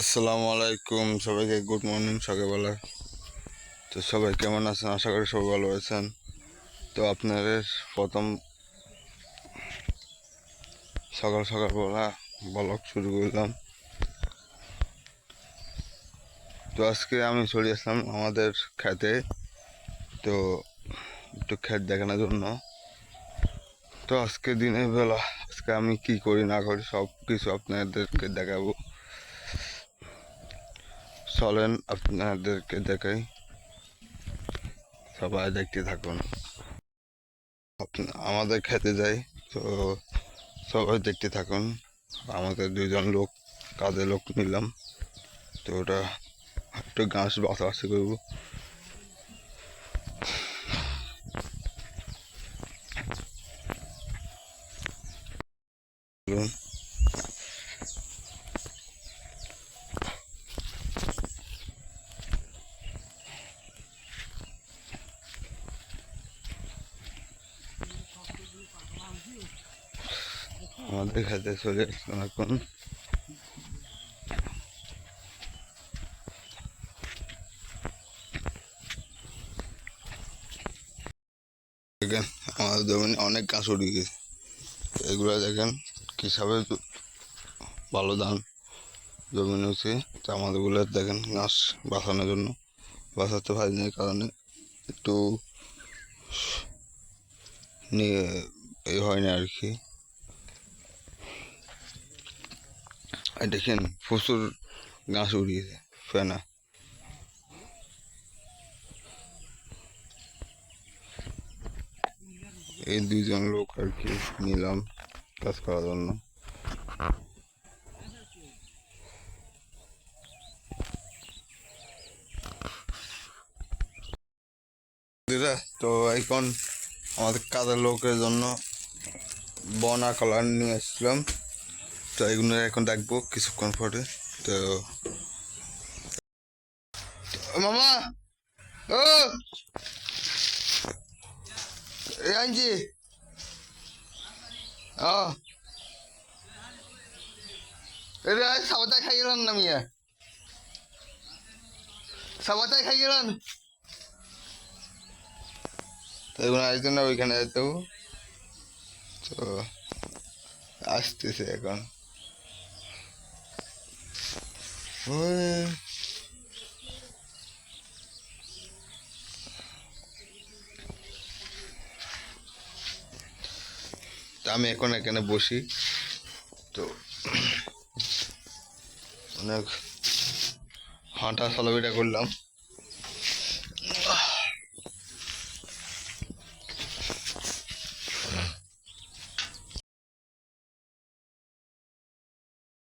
আসসালামু আলাইকুম সবাইকে, গুড মর্নিং সকালবেলা। তো সবাই কেমন আছেন? আশা করি সবাই ভালো আছেন। তো আপনাদের প্রথম সকালবেলা ব্লগ শুরু করলাম। তো আজকে আমি চলে আসলাম আমাদের খেতে, তো একটু ক্ষেত দেখানোর জন্য। তো আজকে দিনের বেলা আজকে আমি কি করি না করি সব কিছু আপনাদেরকে দেখাবো। চলেন আপনাদেরকে দেখাই, সবাই দেখতে থাকুন। আমাদের খেতে যাই, তো সবাই দেখতে থাকুন। আমাদের দুজন লোক, কাজের লোক নিলাম, তো ওটা একটু ঘাস বাছাবাছি করবো। চলুন। আমাদের খেতে চলে আসলাম এখন। দেখেন আমাদের জমিনে অনেক ঘাস উঠে গেছে, এগুলো দেখেন কি হিসাবে ভালো ধান জমিনে হচ্ছে। তো আমাদেরগুলো দেখেন ঘাস বাঁচানোর জন্য, বাঁচাতে পারিনি কারণে একটু নিয়ে এই হয় না আর কি। আর দেখেন প্রচুর ঘাস উড়িয়েছে ফেনা। এই দুইজন লোক আর কি নিলাম কাজ করার জন্য। তো এখন আমাদের কাজের লোকের জন্য বনা কলার নিয়ে এসেছিলাম, তো এগুলো এখন দেখবো কিছুক্ষণ পরে। তো মামা, ও এই আনছি, এটা সাবাতায় খাই গেলাম না মিয়া, সাবাতায় খাই গেলাম। তো এগুলো আসতো না, ওইখানে যেত। তো আসতেছে এখন। ওই তা আমি এখন এখানে বসি। তো অনেক হাঁটা চলাফেরা করলাম।